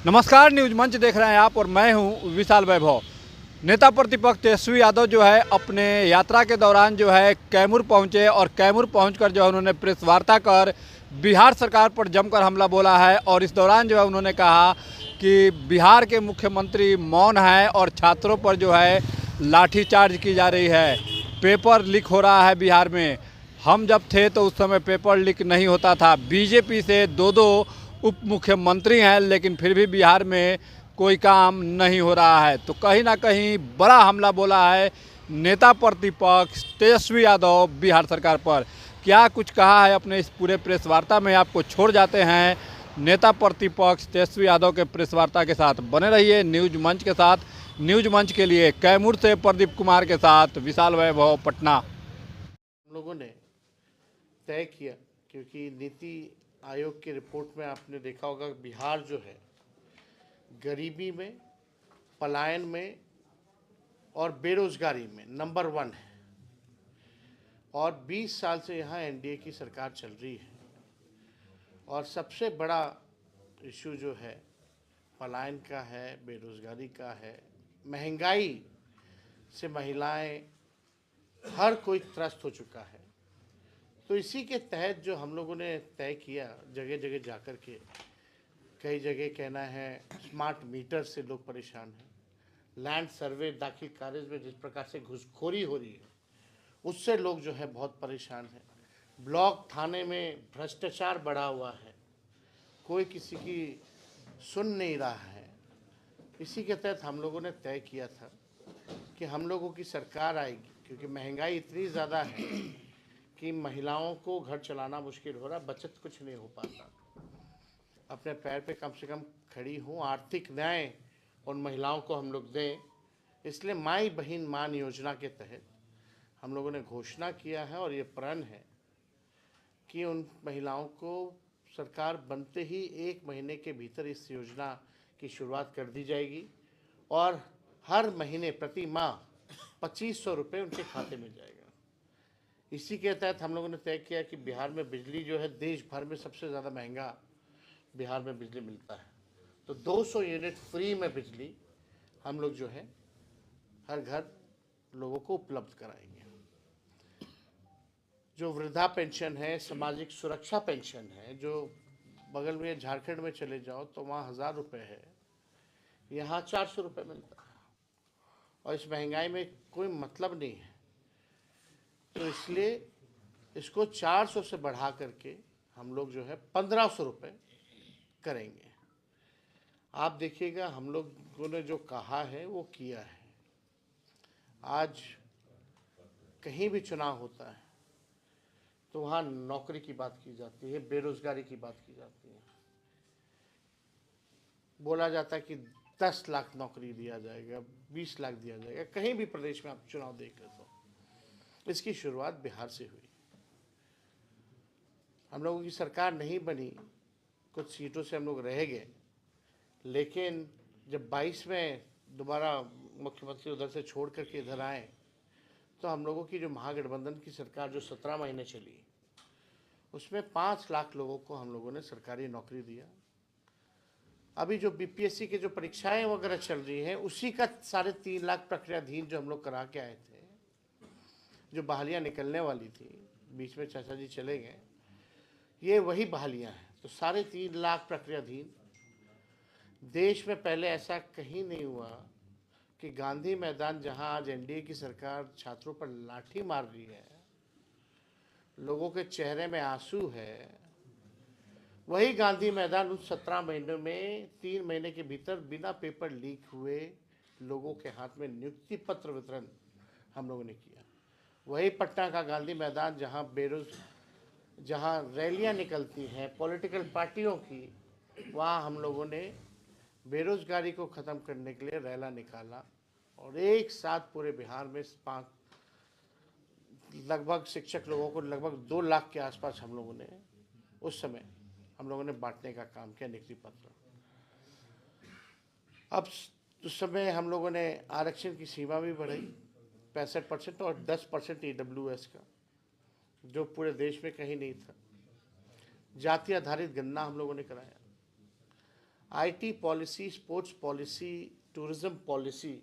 नमस्कार, न्यूज मंच देख रहे हैं आप और मैं हूं विशाल वैभव। नेता प्रतिपक्ष तेजस्वी यादव जो है अपने यात्रा के दौरान जो है कैमूर पहुंचे और कैमूर पहुंचकर जो है उन्होंने प्रेस वार्ता कर बिहार सरकार पर जमकर हमला बोला है। और इस दौरान जो है उन्होंने कहा कि बिहार के मुख्यमंत्री मौन है और छात्रों पर जो है लाठीचार्ज की जा रही है। पेपर लीक हो रहा है बिहार में। हम जब थे तो उस समय पेपर लीक नहीं होता था। बीजेपी से दो उप मुख्यमंत्री हैं लेकिन फिर भी बिहार में कोई काम नहीं हो रहा है। तो कहीं ना कहीं बड़ा हमला बोला है नेता प्रतिपक्ष तेजस्वी यादव बिहार सरकार पर। क्या कुछ कहा है अपने इस पूरे प्रेस वार्ता में, आपको छोड़ जाते हैं नेता प्रतिपक्ष तेजस्वी यादव के प्रेस वार्ता के साथ। बने रहिए न्यूज मंच के साथ। न्यूज मंच के लिए कैमूर से प्रदीप कुमार के साथ विशाल वैभव, पटना। हम लोगों ने तय किया, क्योंकि नीति आयोग की रिपोर्ट में आपने देखा होगा बिहार जो है गरीबी में, पलायन में और बेरोजगारी में नंबर 1 है। और 20 साल से यहाँ एनडीए की सरकार चल रही है और सबसे बड़ा इशू जो है पलायन का है, बेरोजगारी का है, महंगाई से महिलाएं हर कोई त्रस्त हो चुका है। तो इसी के तहत जो हम लोगों ने तय किया, जगह जगह जाकर के, कई जगह कहना है स्मार्ट मीटर से लोग परेशान हैं, लैंड सर्वे दाखिल कार्य में जिस प्रकार से घुसखोरी हो रही है उससे लोग जो है बहुत परेशान हैं, ब्लॉक थाने में भ्रष्टाचार बढ़ा हुआ है, कोई किसी की सुन नहीं रहा है। इसी के तहत हम लोगों ने तय किया था कि हम लोगों की सरकार आएगी, क्योंकि महंगाई इतनी ज़्यादा है कि महिलाओं को घर चलाना मुश्किल हो रहा, बचत कुछ नहीं हो पाता, अपने पैर पे कम से कम खड़ी हूँ, आर्थिक न्याय उन महिलाओं को हम लोग दें। इसलिए माई बहन मान योजना के तहत हम लोगों ने घोषणा किया है और ये प्रण है कि उन महिलाओं को सरकार बनते ही 1 महीने के भीतर इस योजना की शुरुआत कर दी जाएगी और हर महीने प्रति माह 2500 रुपये उनके खाते में जाएगा। इसी के तहत हम लोगों ने तय किया कि बिहार में बिजली जो है देश भर में सबसे ज़्यादा महंगा बिहार में बिजली मिलता है, तो 200 यूनिट फ्री में बिजली हम लोग जो है हर घर लोगों को उपलब्ध कराएंगे। जो वृद्धा पेंशन है, सामाजिक सुरक्षा पेंशन है, जो बगल में झारखंड में चले जाओ तो वहाँ 1000 रुपये है, यहाँ 400 रुपये मिलता है और इस महंगाई में कोई मतलब नहीं है। तो इसलिए इसको 400 से बढ़ा करके हम लोग जो है 1500 रुपये करेंगे। आप देखिएगा हम लोगों ने जो कहा है वो किया है। आज कहीं भी चुनाव होता है तो वहाँ नौकरी की बात की जाती है, बेरोजगारी की बात की जाती है, बोला जाता है कि 10 लाख नौकरी दिया जाएगा, 20 लाख दिया जाएगा। कहीं भी प्रदेश में आप चुनाव देख लें तो इसकी शुरुआत बिहार से हुई। हम लोगों की सरकार नहीं बनी, कुछ सीटों से हम लोग रह गए, लेकिन जब 22 में दोबारा मुख्यमंत्री उधर से छोड़ करके इधर आए तो हम लोगों की जो महागठबंधन की सरकार जो 17 महीने चली उसमें 5 लाख लोगों को हम लोगों ने सरकारी नौकरी दिया। अभी जो बीपीएससी के जो परीक्षाएं वगैरह चल रही हैं उसी का 3.5 लाख प्रक्रियाधीन जो हम लोग करा के आए थे, जो बहालियाँ निकलने वाली थी, बीच में चाचा जी चले गए, ये वही बहालियाँ हैं। तो 3.5 लाख प्रक्रियाधीन, देश में पहले ऐसा कहीं नहीं हुआ कि गांधी मैदान जहां आज एनडीए की सरकार छात्रों पर लाठी मार रही है, लोगों के चेहरे में आंसू है, वही गांधी मैदान उस 17 महीनों में 3 महीने के भीतर बिना पेपर लीक हुए लोगों के हाथ में नियुक्ति पत्र वितरण हम लोगों ने किया। वही पटना का गांधी मैदान जहां रैलियां निकलती हैं पॉलिटिकल पार्टियों की, वहां हम लोगों ने बेरोजगारी को ख़त्म करने के लिए रैला निकाला और एक साथ पूरे बिहार में लगभग शिक्षक लोगों को लगभग 2 लाख के आसपास हम लोगों ने उस समय हम लोगों ने बांटने का काम किया, नियुक्ति पत्र। अब उस समय हम लोगों ने आरक्षण की सीमा भी बढ़ाई 65% और 10% ईडब्ल्यूएस का, जो पूरे देश में कहीं नहीं था। जाति आधारित गणना हम लोगों ने कराया। IT policy, sports policy, tourism policy,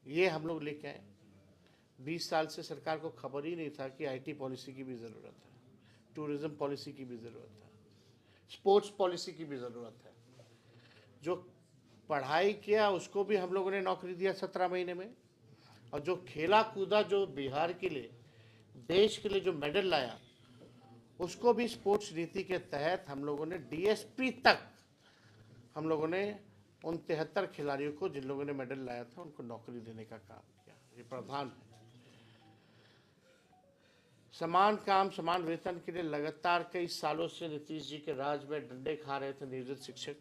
ये हम लोग लेके आए। 20 साल से सरकार को खबर ही नहीं था कि आईटी पॉलिसी की भी ज़रूरत है, टूरिज्म पॉलिसी की भी ज़रूरत है, स्पोर्ट्स पॉलिसी की भी ज़रूरत है। जो पढ़ाई किया उसको भी हम लोगों ने नौकरी दिया 17 महीने में, और जो खेला कूदा, जो बिहार के लिए, देश के लिए जो मेडल लाया, उसको भी स्पोर्ट्स नीति के तहत हम लोगों ने डीएसपी तक हम लोगों ने उन 73 खिलाड़ियों को, जिन लोगों ने मेडल लाया था, उनको नौकरी देने का काम किया। ये प्रावधान है। समान काम समान वेतन के लिए लगातार कई सालों से नीतीश जी के राज में डंडे खा रहे थे नियोजित शिक्षक।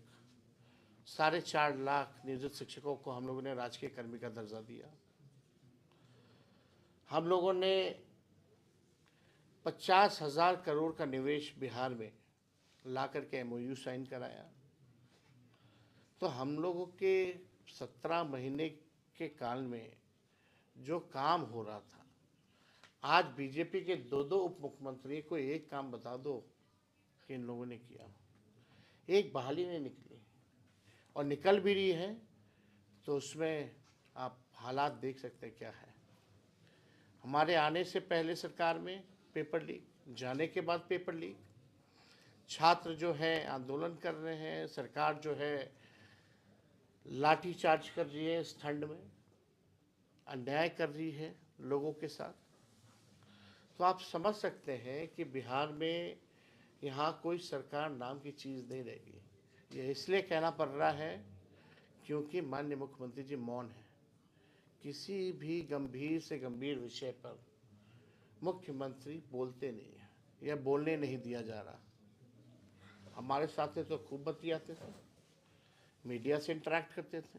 4.5 लाख नियोजित शिक्षकों को हम लोगों ने राजकीय कर्मी का दर्जा दिया। हम लोगों ने 50,000 करोड़ का निवेश बिहार में ला करके एमओयू साइन कराया। तो हम लोगों के 17 महीने के काल में जो काम हो रहा था, आज बीजेपी के 2 उप मुख्यमंत्री को एक काम बता दो कि इन लोगों ने किया। एक बहाली नहीं निकली, और निकल भी रही है तो उसमें आप हालात देख सकते हैं क्या है। हमारे आने से पहले सरकार में पेपर लीक, जाने के बाद पेपर लीक, छात्र जो है आंदोलन कर रहे हैं, सरकार जो है लाठी चार्ज कर रही है, इस ठंड में अन्याय कर रही है लोगों के साथ। तो आप समझ सकते हैं कि बिहार में यहाँ कोई सरकार नाम की चीज़ नहीं रहेगी। ये इसलिए कहना पड़ रहा है क्योंकि माननीय मुख्यमंत्री जी मौन है। किसी भी गंभीर से गंभीर विषय पर मुख्यमंत्री बोलते नहीं है, या बोलने नहीं दिया जा रहा। हमारे साथ तो खूब बतियाते थे, मीडिया से इंटरेक्ट करते थे।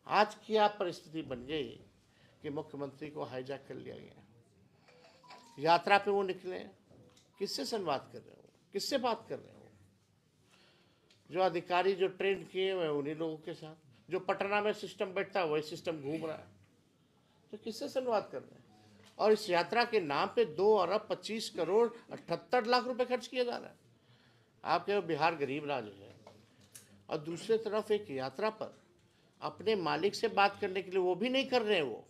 आज की आप परिस्थिति बन गई कि मुख्यमंत्री को हाईजैक कर लिया गया। यात्रा पे वो निकले, किससे संवाद कर रहे हो, किससे बात कर रहे हो? जो अधिकारी जो ट्रेंड किए हुए उन्हीं लोगों के साथ, जो पटना में सिस्टम बैठता है वही सिस्टम घूम रहा है। तो किससे संवाद कर रहे हैं? और इस यात्रा के नाम पे 2 अरब 25 करोड़ 78 लाख रुपए खर्च किया जा रहा है। आपके बिहार गरीब राज्य है, और दूसरे तरफ एक यात्रा पर अपने मालिक से बात करने के लिए वो भी नहीं कर रहे हैं। वो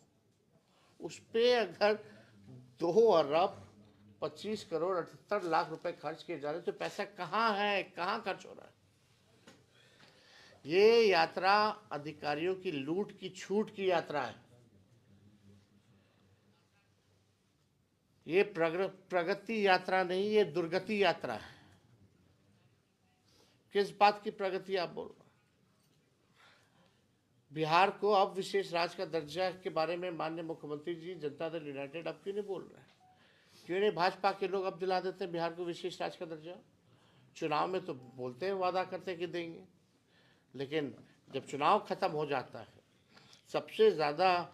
उस पर अगर 2 अरब 25 करोड़ 78 लाख रुपए खर्च किए जा रहे हैं, तो पैसा कहाँ है, कहाँ खर्च हो रहा है? ये यात्रा अधिकारियों की लूट की छूट की यात्रा है। ये प्रगति यात्रा नहीं, ये दुर्गति यात्रा है। किस बात की प्रगति आप बोल रहे हैं? बिहार को अब विशेष राज्य का दर्जा के बारे में माननीय मुख्यमंत्री जी, जनता दल यूनाइटेड अब क्यों नहीं बोल रहे हैं? क्यों नहीं भाजपा के लोग अब दिला देते हैं बिहार को विशेष राज्य का दर्जा? चुनाव में तो बोलते हैं, वादा करते हैं कि देंगे, लेकिन जब चुनाव खत्म हो जाता है, सबसे ज़्यादा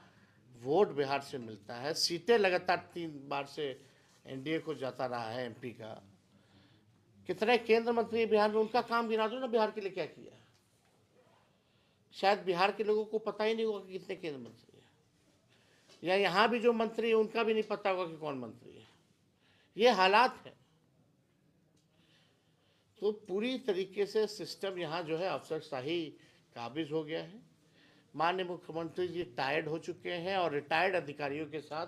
वोट बिहार से मिलता है, सीटें लगातार 3 बार से एनडीए को जाता रहा है एमपी का। कितने केंद्र मंत्री बिहार में, उनका काम गिना दो ना, बिहार के लिए क्या किया। शायद बिहार के लोगों को पता ही नहीं होगा कि कितने केंद्र मंत्री हैं, या यहाँ भी जो मंत्री है उनका भी नहीं पता होगा कि कौन मंत्री है। ये हालात है। तो पूरी तरीके से सिस्टम यहाँ जो है अफसरशाही काबिज हो गया है। माननीय मुख्यमंत्री जी टायर्ड हो चुके हैं, और रिटायर्ड अधिकारियों के साथ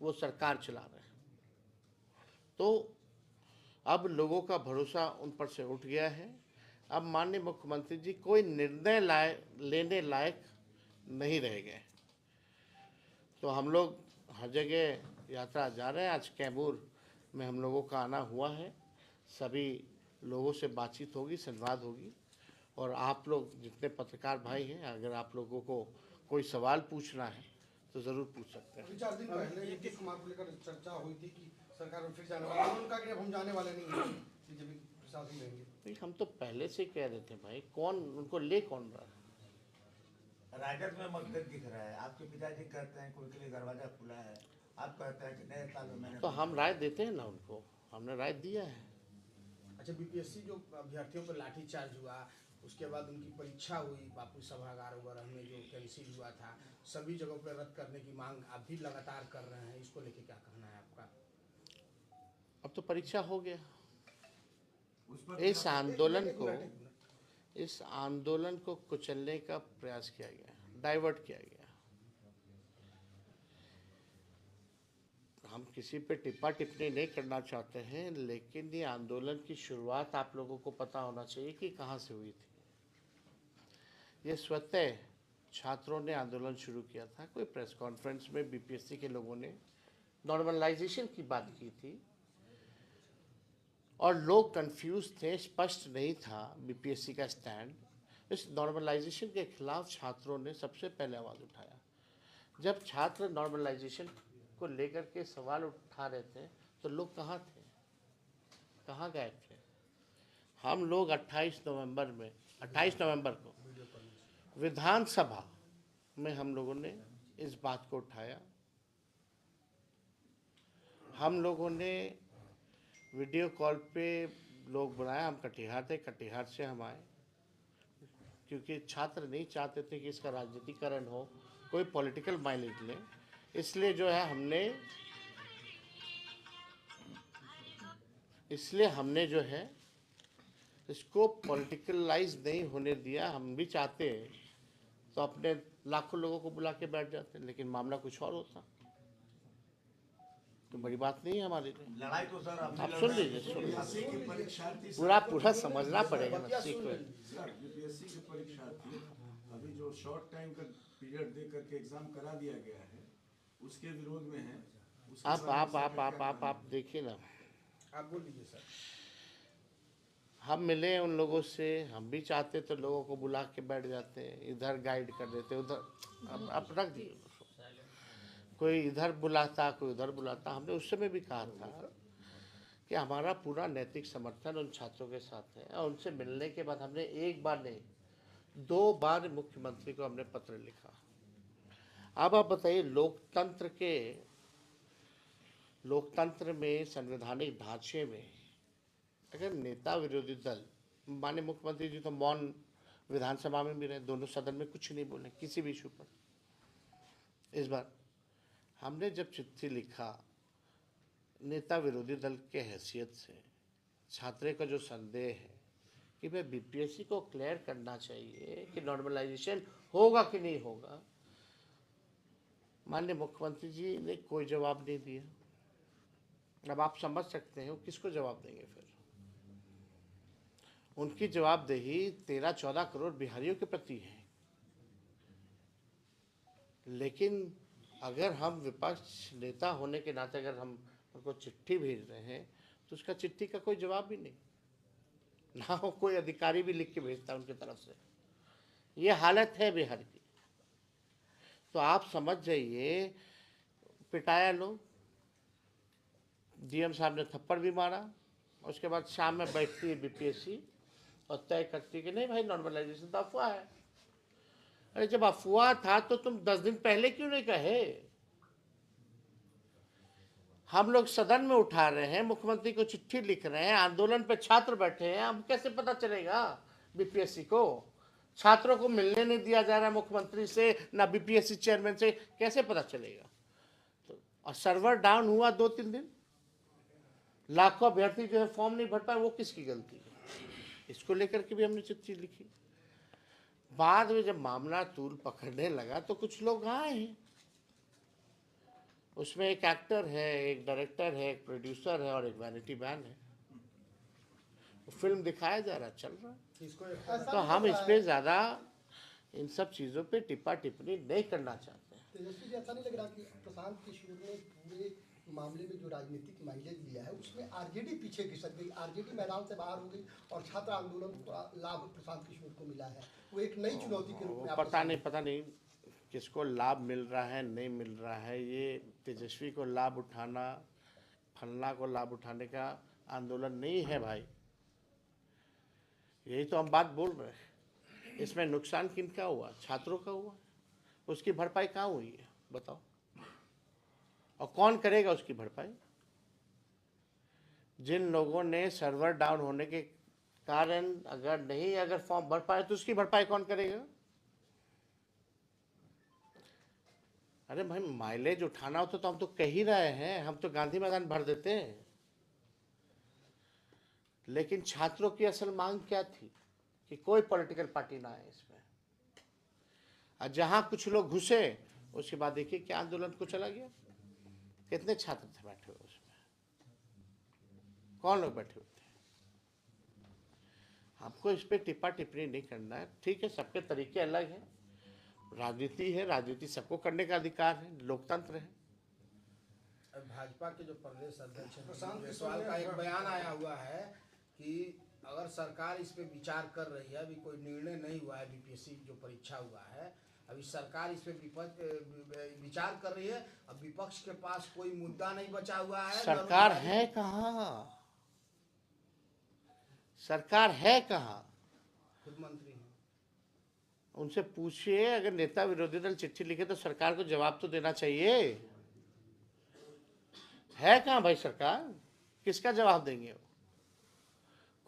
वो सरकार चला रहे हैं। तो अब लोगों का भरोसा उन पर से उठ गया है। अब माननीय मुख्यमंत्री जी कोई निर्णय लेने लायक नहीं रह गए। तो हम लोग हर जगह यात्रा जा रहे हैं। आज कैमूर में हम लोगों का आना हुआ है। सभी लोगों से बातचीत होगी, संवाद होगी, और आप लोग जितने पत्रकार भाई हैं, अगर आप लोगों को कोई सवाल पूछना है तो ज़रूर पूछ सकते हैं। अभी 4 दिन पहले नीतीश कुमार को लेकर चर्चा हुई थी कि सरकार में फिर जाने वाले हैं। उनका कि अब हम जाने वाले नहीं हैं, बीजेपी प्रशासन रहेंगे। भाई हम तो पहले से कह रहे थे भाई, कौन उनको ले कौन रहा है? राजद में मतभेद दिख रहा है। आपके पिताजी कहते हैं कोई के लिए दरवाजा खुला है, आप कहते हैं कि नए साल में मैंने तो हम राय देते हैं ना उनको, हमने राय दिया है। अच्छा, बीपीएससी जो अभ्यर्थियों पर लाठीचार्ज हुआ, उसके बाद उनकी परीक्षा हुई बापू सभागार वगैरह में जो कैंसिल हुआ था, सभी जगहों पर रद्द करने की मांग आप भी लगातार कर रहे हैं। इसको लेके क्या कहना है आपका? अब तो परीक्षा हो गया। उस पर इस आंदोलन को इस आंदोलन को कुचलने का प्रयास किया गया, डाइवर्ट किया गया। हम किसी पे टिप्पा टिप्पणी नहीं करना चाहते हैं, लेकिन ये आंदोलन की शुरुआत आप लोगों को पता होना चाहिए कि कहाँ से हुई थी। ये स्वतः छात्रों ने आंदोलन शुरू किया था। कोई प्रेस कॉन्फ्रेंस में बीपीएससी के लोगों ने नॉर्मलाइजेशन की बात की थी और लोग कंफ्यूज थे, स्पष्ट नहीं था बीपीएससी का स्टैंड। इस नॉर्मलाइजेशन के खिलाफ छात्रों ने सबसे पहले आवाज़ उठाया। जब छात्र नॉर्मलाइजेशन को लेकर के सवाल उठा रहे थे तो लोग कहाँ थे, कहाँ गए थे? हम लोग 28 नवंबर को विधानसभा में हम लोगों ने इस बात को उठाया। हम लोगों ने वीडियो कॉल पे लोग बुलाया। हम कटिहार थे, कटिहार से हम आए क्योंकि छात्र नहीं चाहते थे कि इसका राजनीतिकरण हो, कोई पॉलिटिकल माइलेज ले। इसलिए जो है हमने जो है इसको पॉलिटिकलाइज नहीं होने दिया। हम भी चाहते हैं तो अपने लाखों लोगों को बुला के बैठ जाते, लेकिन मामला कुछ और होता तो बड़ी बात नहीं है हमारे लिए। लड़ाई तो सर आप सुन लीजिए, बीपीएससी के परीक्षार्थी पूरा समझना पड़ेगा ना सीक्वेंस। सर बीपीएससी के परीक्षार्थी अभी जो शॉर्ट टाइम का पीरियड दे करके एग्जाम करा दिया गया है उसके विरोध में है। आप देखिए ना, आप बोल दीजिए सर। हम मिले उन लोगों से, हम भी चाहते तो लोगों को बुला के बैठ जाते, इधर गाइड कर देते, उधर अब रख दिए। कोई इधर बुलाता, कोई उधर बुलाता। हमने उस समय भी कहा था कि हमारा पूरा नैतिक समर्थन उन छात्रों के साथ है और उनसे मिलने के बाद हमने एक बार नहीं 2 बार मुख्यमंत्री को हमने पत्र लिखा। अब आप बताइए, लोकतंत्र में, संवैधानिक ढांचे में अगर नेता विरोधी दल, माननीय मुख्यमंत्री जी तो मौन विधानसभा में भी रहे, दोनों सदन में कुछ नहीं बोले किसी भी इशू पर। इस बार हमने जब चिट्ठी लिखा नेता विरोधी दल के हैसियत से, छात्रों का जो संदेह है कि भाई बीपीएससी को क्लियर करना चाहिए कि नॉर्मलाइजेशन होगा कि नहीं होगा, माननीय मुख्यमंत्री जी ने कोई जवाब नहीं दिया। अब आप समझ सकते हैं वो किसको जवाब देंगे। फिर उनकी जवाबदेही 13-14 करोड़ बिहारियों के प्रति है। लेकिन अगर हम विपक्ष नेता होने के नाते अगर हम उनको चिट्ठी भेज रहे हैं तो उसका चिट्ठी का कोई जवाब भी नहीं, ना हो कोई अधिकारी भी लिख के भेजता उनकी तरफ से। ये हालत है बिहार की। तो आप समझ जाइए, पिटाया लोग, डीएम साहब ने थप्पड़ भी मारा। उसके बाद शाम में बैठती है बीपीएससी और तय करती है कि नहीं भाई नॉर्मलाइजेशन तो अफवाह है। अरे जब अफवाह था तो तुम 10 दिन पहले क्यों नहीं कहे? हम लोग सदन में उठा रहे हैं, मुख्यमंत्री को चिट्ठी लिख रहे हैं, आंदोलन पे छात्र बैठे हैं, हम कैसे पता चलेगा बीपीएससी को? छात्रों को मिलने नहीं दिया जा रहा है मुख्यमंत्री से, ना बीपीएससी चेयरमैन से, कैसे पता चलेगा? तो और सर्वर डाउन हुआ 2-3 दिन, लाखों अभ्यर्थी जो है फॉर्म नहीं भर पाए, वो किसकी गलती है? इसको लेकर के भी हमने चिट्ठी लिखी। बाद में जब मामला तूल पकड़ने लगा तो कुछ लोग आए हैं, उसमें एक एक्टर है, एक डायरेक्टर है, एक प्रोड्यूसर है और एक वैनिटी मैन है। फिल्म दिखाया जा रहा, चल रहा है। तो हम इस पे ज़्यादा इन सब चीज़ों पे टिप्पा टिप्पणी नहीं करना चाहते हैं। तेजस्वी जी, ऐसा नहीं लग रहा कि प्रशांत किशोर ने पूरे मामले में जो राजनीतिक माइलेज लिया है उसमें आरजेडी पीछे खिसक गई, आरजेडी मैदान से बाहर हो गई और छात्र आंदोलन का लाभ प्रशांत किशोर को मिला है? वो एक नई चुनौती के रूप में पता नहीं किसको लाभ मिल रहा है, नहीं मिल रहा है। ये तेजस्वी को लाभ उठाना, फलना को लाभ उठाने का आंदोलन नहीं है भाई। यही तो हम बात बोल रहे हैं। इसमें नुकसान किनका हुआ? छात्रों का हुआ। उसकी भरपाई कहाँ हुई है बताओ? और कौन करेगा उसकी भरपाई? जिन लोगों ने सर्वर डाउन होने के कारण अगर फॉर्म भर पाए तो उसकी भरपाई कौन करेगा? अरे भाई, माइलेज उठाना हो तो हम तो कह ही रहे हैं, हम तो गांधी मैदान भर देते हैं। लेकिन छात्रों की असल मांग क्या थी कि कोई पॉलिटिकल पार्टी ना आए इसमें। और जहाँ कुछ लोग घुसे उसके बाद देखिए क्या आंदोलन को चला गया। कितने छात्र थे बैठे हुए उसमें, कौन लोग बैठे हुए थे। हमको इस पर टिप्पा टिप्पणी नहीं करना है, ठीक है, सबके तरीके अलग हैं, राजनीति है, राजनीति सबको करने का अधिकार है, लोकतंत्र है। भाजपा के जो प्रदेश अध्यक्ष हैं प्रशांत जायसवाल का एक बयान आया हुआ है कि अगर सरकार इस पे विचार कर रही है, अभी कोई निर्णय नहीं हुआ है, बीपीएससी जो परीक्षा हुआ है, अभी सरकार इस पे विचार कर रही है, अब विपक्ष के पास कोई मुद्दा नहीं बचा हुआ है। सरकार है कहाँ, सरकार है कहाँ, खुद मंत्री हैं। उनसे पूछिए, अगर नेता विरोधी दल चिट्ठी लिखे तो सरकार को जवाब तो देना चाहिए। है कहाँ भाई सरकार, किसका जवाब देंगे वो,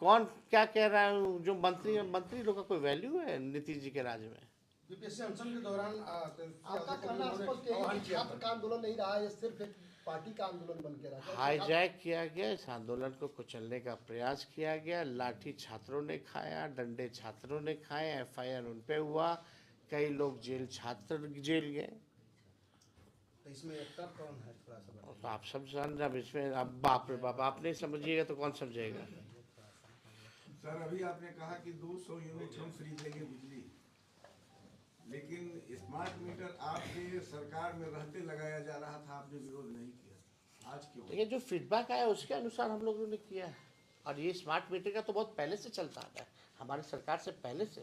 कौन क्या कह रहा है। जो मंत्री लोग का कोई वैल्यू है नीतीश जी के राज में। बीपीएससी अनशन के दौरान आपका कहना स्पष्ट है कि छात्र का आंदोलन नहीं रहा, ये सिर्फ एक पार्टी का आंदोलन बन के रहा। हाईजैक किया गया, इस आंदोलन को कुचलने का प्रयास किया गया, लाठी छात्रों ने खाया, डंडे छात्रों ने खाए, एफआईआर उन पे हुआ, कई लोग छात्र जेल गए। तो इसमें एक्टर कौन है, थोड़ा सा बताइए। तो आप सब समझ, इसमें अब बाप रे बाप, आप नहीं समझिएगा तो कौन समझेगा। सर अभी आपने कहा कि 200 यूनिट हम फ्री देंगे बिजली, लेकिन स्मार्ट मीटर आपके सरकार में रहते लगाया जा रहा था, आपने विरोध नहीं किया, आज क्यों? देखिए जो फीडबैक आया उसके अनुसार हम लोगों ने किया है। और ये स्मार्ट मीटर का तो बहुत पहले से चलता आता है, हमारी सरकार से पहले से,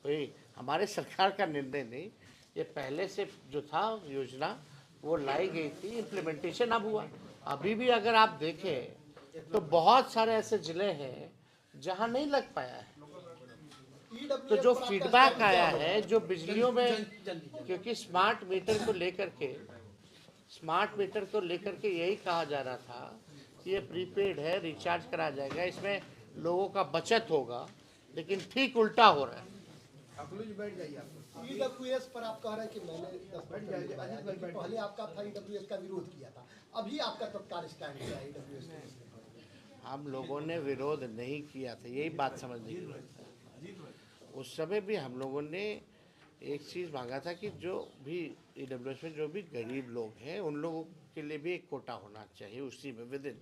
कोई हमारे सरकार का निर्णय नहीं, ये पहले से जो था योजना वो लाई गई थी, इम्प्लीमेंटेशन अब हुआ। अभी भी अगर आप देखें तो बहुत सारे ऐसे ज़िले हैं जहाँ नहीं लग पाया है। तो जो फीडबैक आया है जो बिजलियों में, क्योंकि स्मार्ट मीटर को लेकर के यही कहा जा रहा था कि ये प्रीपेड है, रिचार्ज करा जाएगा, इसमें लोगों का बचत होगा, लेकिन ठीक उल्टा हो रहा है। बैठ जाइए आप। ईडब्ल्यूएस पर आप कह रहे हैं कि मैंने 10 मिनट पहले पहले आपका था ईडब्ल्यूएस का विरोध किया था, अभी आपका तत्काल स्टैंड क्या है ईडब्ल्यूएस के? हम लोगों ने विरोध नहीं किया था, यही बात समझने की जरूरत है। उस समय भी हम लोगों ने एक चीज़ मांगा था कि जो भी ईडब्ल्यूएस में जो भी गरीब लोग हैं उन लोगों के लिए भी एक कोटा होना चाहिए उसी में विदिन।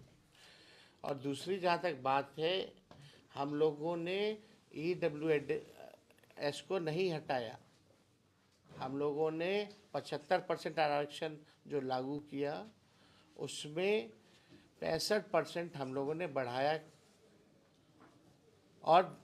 और दूसरी जहाँ तक बात है, हम लोगों ने ईडब्ल्यूएस को नहीं हटाया, हम लोगों ने 75% आरक्षण जो लागू किया उसमें 65% हम लोगों ने बढ़ाया। और